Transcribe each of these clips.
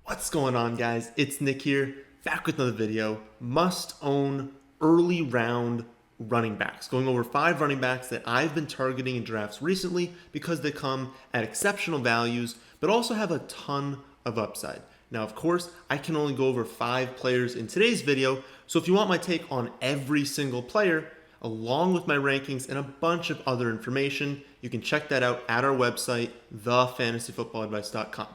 What's going on, guys? It's Nick here, back with another video. Must own early round running backs. Going over 5 running backs that I've been targeting in drafts recently because they come at exceptional values, but also have a ton of upside. Now, of course, I can only go over 5 players in today's video, so if you want my take on every single player, along with my rankings and a bunch of other information, you can check that out at our website, thefantasyfootballadvice.com.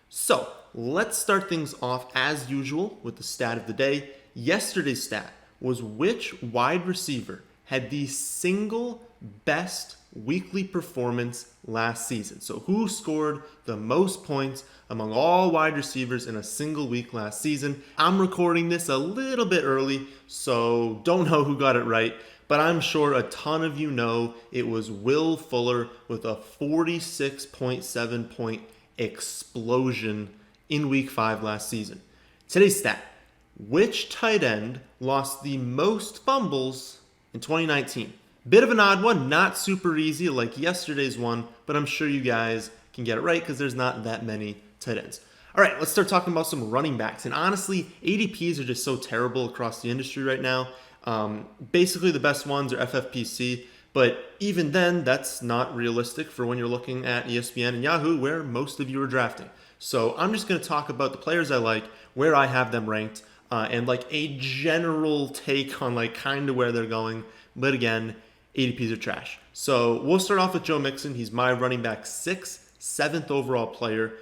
So let's start things off as usual with the stat of the day. Yesterday's stat was which wide receiver had the single best weekly performance last season. So who scored the most points among all wide receivers in a single week last season? I'm recording this a little bit early, so don't know who got it right, but I'm sure a ton of you know it was Will Fuller with a 46.7 point explosion in week 5 last season. Today's stat: which tight end lost the most fumbles in 2019? Bit of an odd one, not super easy like yesterday's one, but I'm sure you guys can get it right because there's not that many tight ends. All right, let's start talking about some running backs. And honestly, ADPs are just so terrible across the industry right now. Basically, the best ones are FFPC. But even then, that's not realistic for when you're looking at ESPN and Yahoo, where most of you are drafting. So I'm just going to talk about the players I like, where I have them ranked, and like a general take on like kind of where they're going. But again, ADPs are trash. So we'll start off with Joe Mixon. He's my running back 6th, 7th overall player.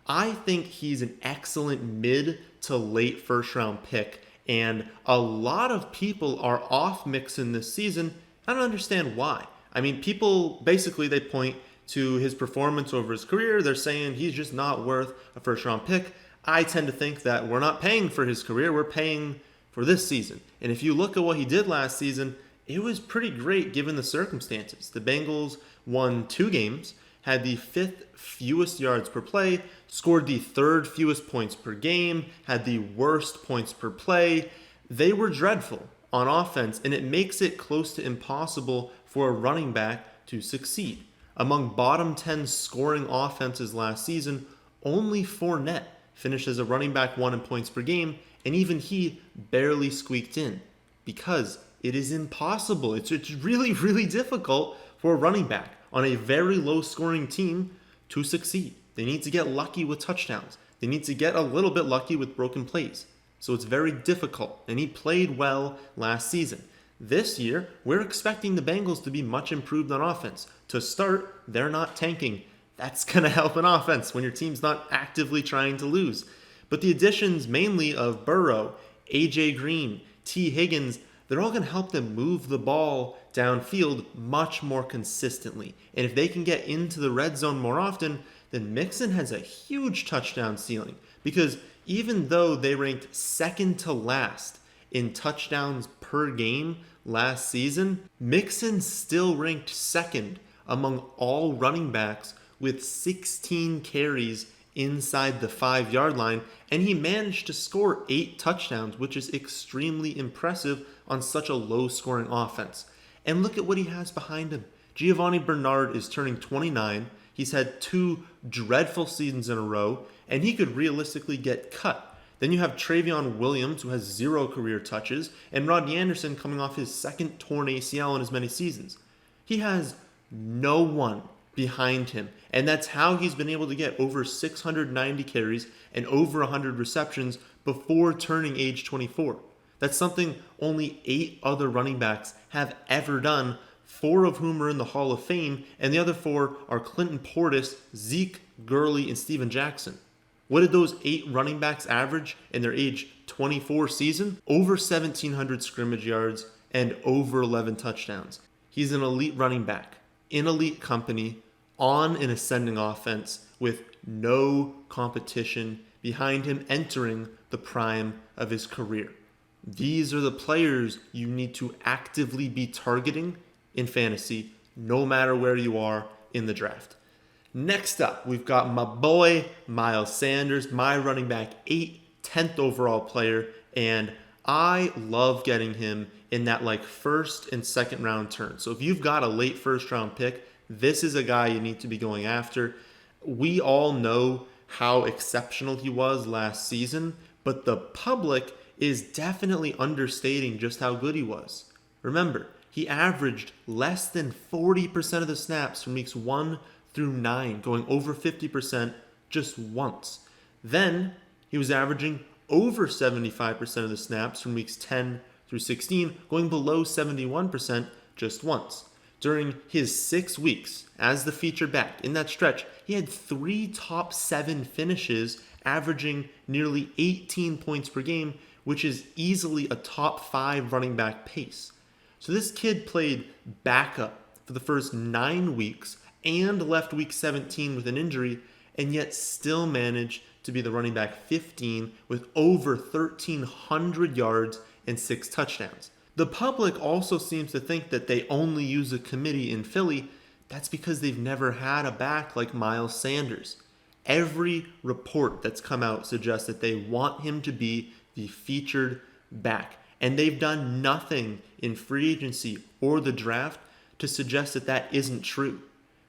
I think he's an excellent mid to late first round pick. And a lot of people are off Mixon this season. I don't understand why. I mean, people basically they point to his performance over his career. They're saying he's just not worth a first round pick. I tend to think that we're not paying for his career, we're paying for this season. And if you look at what he did last season, it was pretty great given the circumstances. The Bengals won 2 games, had the 5th fewest yards per play, scored the 3rd fewest points per game, had the worst points per play. They were dreadful on offense, and it makes it close to impossible for a running back to succeed. Among bottom 10 scoring offenses last season, only Fournette finished as a running back 1 in points per game, and even he barely squeaked in because it is impossible. It's really, really difficult for a running back on a very low scoring team to succeed. They need to get lucky with touchdowns. They need to get a little bit lucky with broken plays. So it's very difficult, and he played well last season. This year, we're expecting the Bengals to be much improved on offense. To start, they're not tanking. That's going to help an offense when your team's not actively trying to lose. But the additions mainly of Burrow, AJ Green, T. Higgins, they're all going to help them move the ball downfield much more consistently. And if they can get into the red zone more often, then Mixon has a huge touchdown ceiling. Because even though they ranked 2nd to last in touchdowns per game last season, Mixon still ranked 2nd among all running backs with 16 carries inside the 5-yard line, and he managed to score 8 touchdowns, which is extremely impressive on such a low-scoring offense. And look at what he has behind him. Giovanni Bernard is turning 29. He's had 2 dreadful seasons in a row, and he could realistically get cut. Then you have Travion Williams, who has 0 career touches, and Rodney Anderson coming off his 2nd torn ACL in as many seasons. He has no one behind him, and that's how he's been able to get over 690 carries and over 100 receptions before turning age 24. That's something only 8 other running backs have ever done, 4 of whom are in the Hall of Fame, and the other 4 are Clinton Portis, Zeke, Gurley, and Steven Jackson. What did those 8 running backs average in their age 24 season? Over 1,700 scrimmage yards and over 11 touchdowns. He's an elite running back, in elite company, on an ascending offense with no competition behind him entering the prime of his career. These are the players you need to actively be targeting in fantasy, no matter where you are in the draft. Next up, we've got my boy Miles Sanders, my running back 8, 10th overall player, and I love getting him in that like 1st and 2nd round turn. So if you've got a late 1st round pick, this is a guy you need to be going after. We all know how exceptional he was last season, but the public is definitely understating just how good he was. Remember, he averaged less than 40% of the snaps from weeks 1 through 9, going over 50% just once. Then he was averaging over 75% of the snaps from weeks 10 through 16, going below 71% just once. During his 6 weeks as the featured back in that stretch, he had 3 top 7 finishes, averaging nearly 18 points per game, which is easily a top 5 running back pace. So this kid played backup for the first 9 weeks and left week 17 with an injury, and yet still managed to be the running back 15 with over 1,300 yards and 6 touchdowns. The public also seems to think that they only use a committee in Philly. That's because they've never had a back like Miles Sanders. Every report that's come out suggests that they want him to be the featured back. And they've done nothing in free agency or the draft to suggest that that isn't true.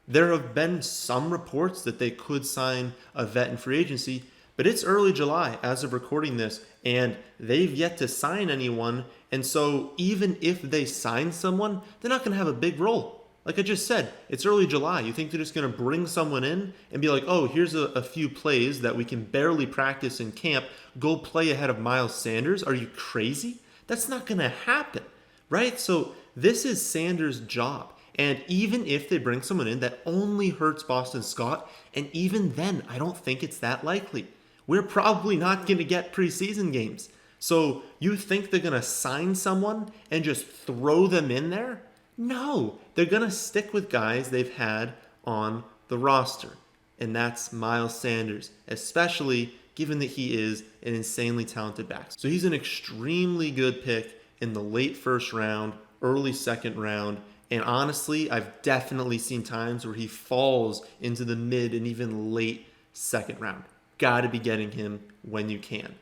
There have been some reports that they could sign a vet in free agency, but it's early July as of recording this, and they've yet to sign anyone. And so even if they sign someone, they're not going to have a big role. Like I just said, it's early July. You think they're just going to bring someone in and be like, oh, here's a few plays that we can barely practice in camp. Go play ahead of Miles Sanders? Are you crazy? That's not going to happen, right? So this is Sanders' job. And even if they bring someone in, that only hurts Boston Scott. And even then, I don't think it's that likely. We're probably not going to get preseason games. So you think they're going to sign someone and just throw them in there? No, they're going to stick with guys they've had on the roster. And that's Miles Sanders, especially given that he is an insanely talented back. So he's an extremely good pick in the late first round, early second round. And honestly, I've definitely seen times where he falls into the mid and even late second round. Got to be getting him when you can.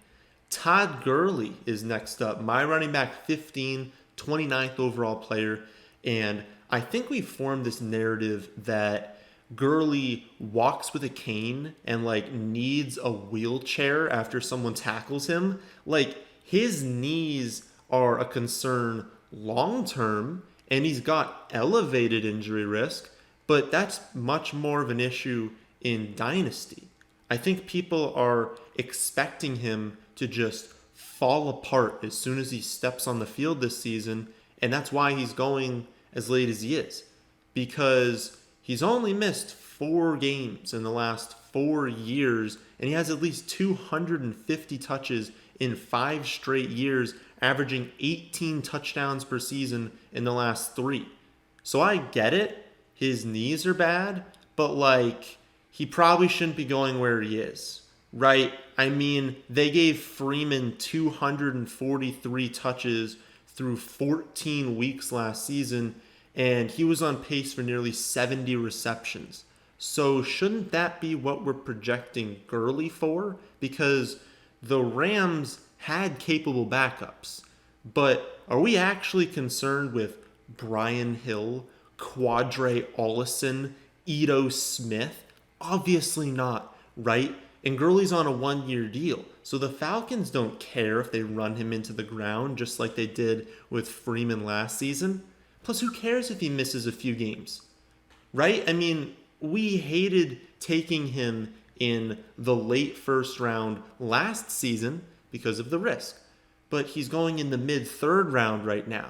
Todd Gurley is next up. My running back 15, 29th overall player. And I think we formed this narrative that Gurley walks with a cane and needs a wheelchair after someone tackles him. His knees are a concern long term, and he's got elevated injury risk, but that's much more of an issue in Dynasty. I think people are expecting him to just fall apart as soon as he steps on the field this season, and that's why he's going as late as he is, because he's only missed 4 games in the last 4 years, and he has at least 250 touches in 5 straight years, averaging 18 touchdowns per season in the last 3. So I get it, his knees are bad, but he probably shouldn't be going where he is, right? I mean, they gave Freeman 243 touches through 14 weeks last season, and he was on pace for nearly 70 receptions. So shouldn't that be what we're projecting Gurley for? Because the Rams had capable backups. But are we actually concerned with Brian Hill, Quadre Ollison, Ito Smith? Obviously not, right? And Gurley's on a 1-year deal. So the Falcons don't care if they run him into the ground just like they did with Freeman last season. Plus, who cares if he misses a few games, right? I mean, we hated taking him in the late first round last season because of the risk. But he's going in the mid-third round right now.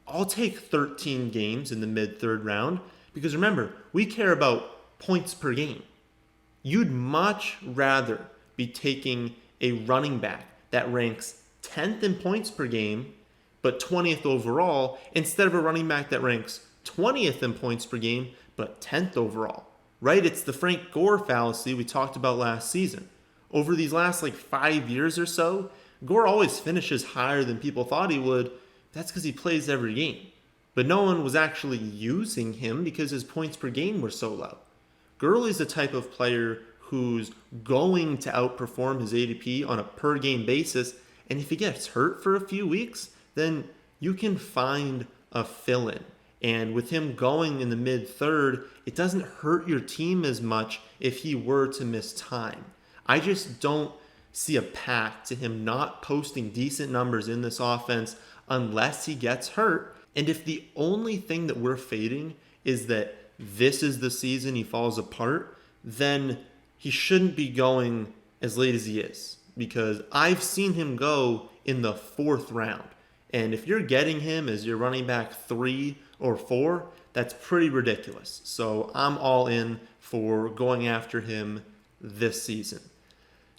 I'll take 13 games in the mid-third round because remember, we care about points per game. You'd much rather be taking a running back that ranks 10th in points per game but 20th overall instead of a running back that ranks 20th in points per game but 10th overall, right? It's the Frank Gore fallacy we talked about last season. Over these last 5 years or so, Gore always finishes higher than people thought he would. That's because he plays every game. But no one was actually using him because his points per game were so low. Gurley's the type of player who's going to outperform his ADP on a per game basis, and if he gets hurt for a few weeks, then you can find a fill-in. And with him going in the mid-third, it doesn't hurt your team as much if he were to miss time. I just don't see a path to him not posting decent numbers in this offense unless he gets hurt. And if the only thing that we're fading is that this is the season he falls apart, then he shouldn't be going as late as he is, because I've seen him go in the 4th round. And if you're getting him as your running back 3 or 4, that's pretty ridiculous. So I'm all in for going after him this season.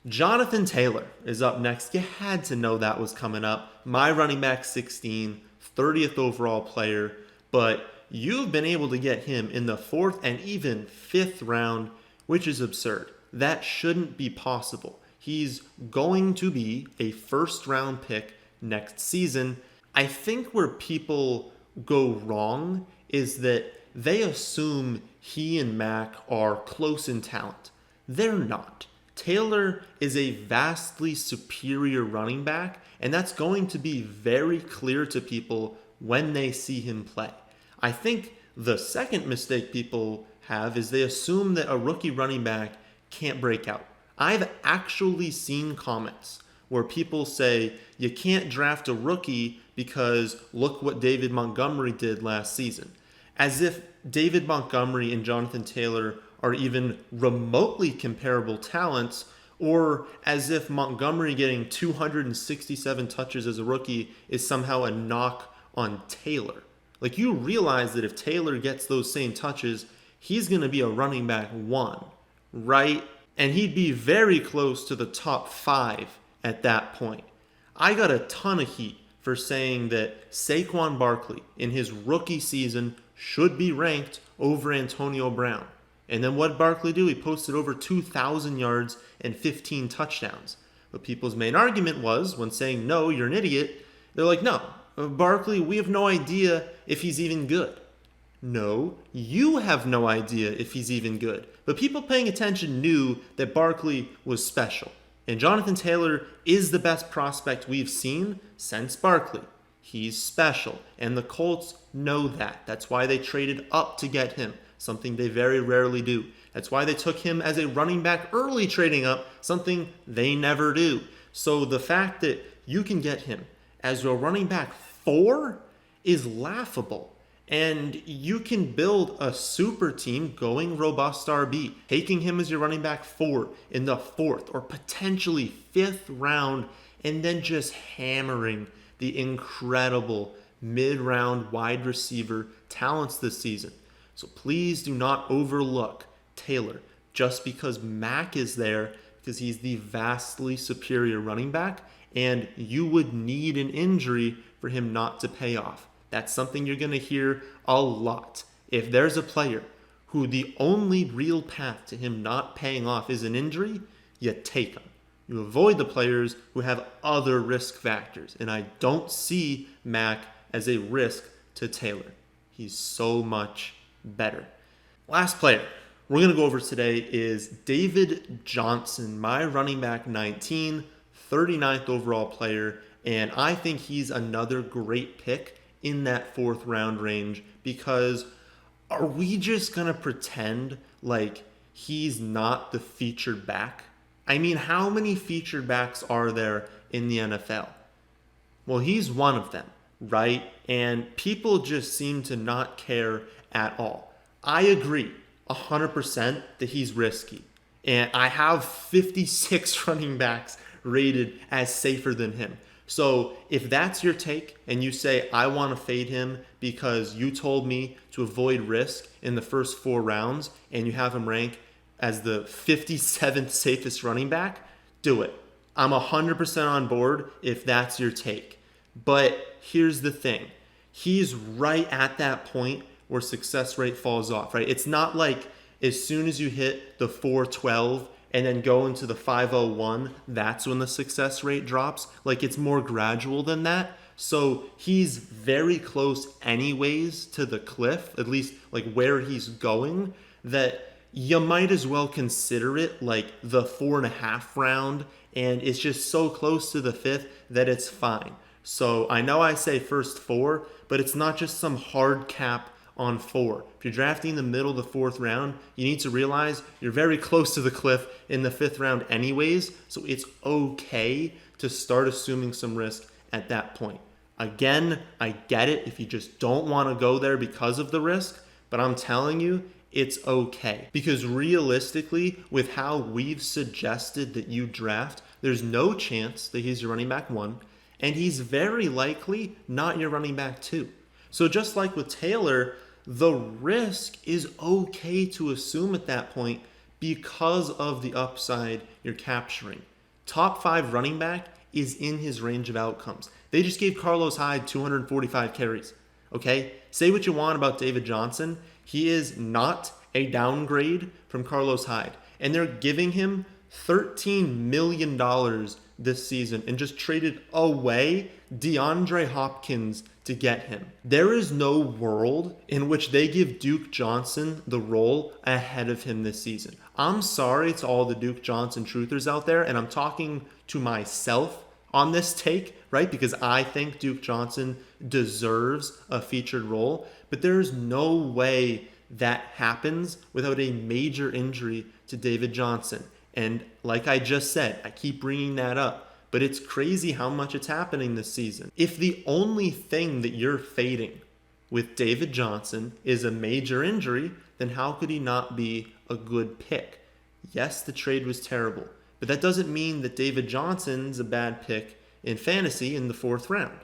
Jonathan Taylor is up next. You had to know that was coming up. My running back 16, 30th overall player, but you've been able to get him in the 4th and even 5th round, which is absurd. That shouldn't be possible. He's going to be a 1st round pick next season. I think where people go wrong is that they assume he and Mac are close in talent. They're not. Taylor is a vastly superior running back, and that's going to be very clear to people when they see him play. I think the second mistake people have is they assume that a rookie running back can't break out. I've actually seen comments where people say you can't draft a rookie because look what David Montgomery did last season. As if David Montgomery and Jonathan Taylor are even remotely comparable talents, or as if Montgomery getting 267 touches as a rookie is somehow a knock on Taylor. Like, you realize that if Taylor gets those same touches, he's going to be a running back 1, right? And he'd be very close to the top 5 at that point. I got a ton of heat for saying that Saquon Barkley in his rookie season should be ranked over Antonio Brown. And then what did Barkley do? He posted over 2,000 yards and 15 touchdowns. But people's main argument was, when saying, no, you're an idiot, they're like, no, Barkley, we have no idea if he's even good. No, you have no idea if he's even good. But people paying attention knew that Barkley was special. And Jonathan Taylor is the best prospect we've seen since Barkley. He's special, and the Colts know that. That's why they traded up to get him, something they very rarely do. That's why they took him as a running back early, trading up, something they never do. So the fact that you can get him as your running back 4 is laughable. And you can build a super team going robust RB, taking him as your running back 4 in the 4th or potentially 5th round, and then just hammering the incredible mid-round wide receiver talents this season. So please do not overlook Taylor just because Mac is there, because he's the vastly superior running back, and you would need an injury for him not to pay off. That's something you're going to hear a lot. If there's a player who the only real path to him not paying off is an injury, you take him. You avoid the players who have other risk factors. And I don't see Mac as a risk to Taylor. He's so much better. Last player we're going to go over today is David Johnson, my running back 19, 39th overall player. And I think he's another great pick in that 4th round range, because are we just going to pretend like he's not the featured back? I mean, how many featured backs are there in the NFL? Well, he's one of them, right? And people just seem to not care at all. I agree 100% that he's risky. And I have 56 running backs rated as safer than him. So if that's your take and you say, I want to fade him because you told me to avoid risk in the first 4 rounds and you have him rank as the 57th safest running back, do it. I'm 100% on board if that's your take. But here's the thing. He's right at that point where success rate falls off, right? It's not like as soon as you hit the 412 and then go into the 501, that's when the success rate drops. Like, it's more gradual than that. So he's very close anyways to the cliff, at least like where he's going, that you might as well consider it like the 4.5 round. And it's just so close to the 5th that it's fine. So I know I say first 4, but it's not just some hard cap on 4. If you're drafting in the middle of the 4th round, you need to realize you're very close to the cliff in the 5th round anyways, so it's okay to start assuming some risk at that point. Again, I get it if you just don't want to go there because of the risk, but I'm telling you, it's okay. Because realistically, with how we've suggested that you draft, there's no chance that he's your running back 1, and he's very likely not your running back 2. So just like with Taylor, the risk is okay to assume at that point because of the upside you're capturing. Top 5 running back is in his range of outcomes. They just gave Carlos Hyde 245 carries. Okay? Say what you want about David Johnson. He is not a downgrade from Carlos Hyde. And they're giving him $13 million this season and just traded away DeAndre Hopkins to get him. There is no world in which they give Duke Johnson the role ahead of him this season. I'm sorry to all the Duke Johnson truthers out there, and I'm talking to myself on this take, right? Because I think Duke Johnson deserves a featured role, but there's no way that happens without a major injury to David Johnson. And like I just said, I keep bringing that up, but it's crazy how much it's happening this season. If the only thing that you're fading with David Johnson is a major injury, then how could he not be a good pick? Yes, the trade was terrible, but that doesn't mean that David Johnson's a bad pick in fantasy in the 4th round,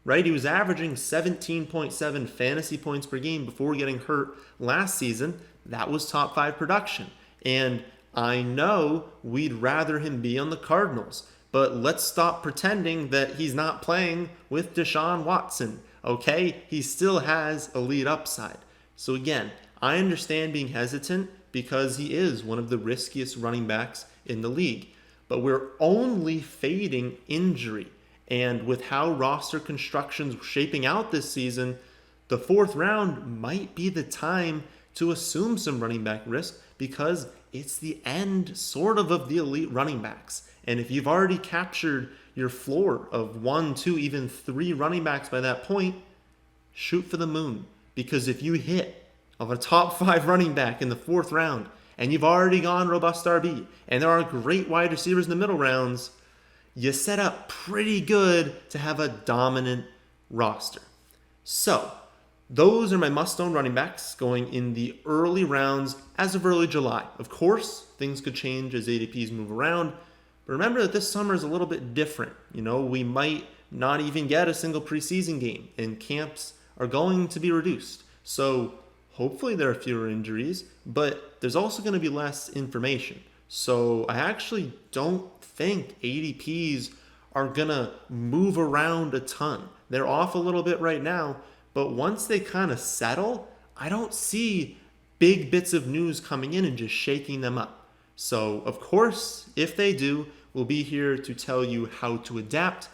right? He was averaging 17.7 fantasy points per game before getting hurt last season. That was top 5 production. And I know we'd rather him be on the Cardinals, but let's stop pretending that he's not playing with Deshaun Watson, okay? He still has elite upside. So again, I understand being hesitant because he is one of the riskiest running backs in the league, but we're only fading injury. And with how roster construction's shaping out this season, the 4th round might be the time to assume some running back risk because it's the end sort of the elite running backs. And if you've already captured your floor of 1, 2, even 3 running backs by that point, shoot for the moon. Because if you hit of a top 5 running back in the 4th round and you've already gone robust RB and there are great wide receivers in the middle rounds, you set up pretty good to have a dominant roster. So those are my must-own running backs going in the early rounds as of early July. Of course, things could change as ADPs move around, but remember that this summer is a little bit different. You know, we might not even get a single preseason game, and camps are going to be reduced. So hopefully there are fewer injuries, but there's also going to be less information. So I actually don't think ADPs are going to move around a ton. They're off a little bit right now, but once they kind of settle, I don't see big bits of news coming in and just shaking them up. So, of course, if they do, we'll be here to tell you how to adapt.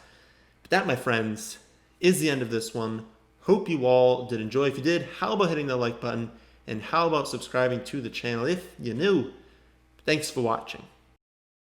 But that, my friends, is the end of this one. Hope you all did enjoy. If you did, how about hitting the like button? And how about subscribing to the channel if you're new? Thanks for watching.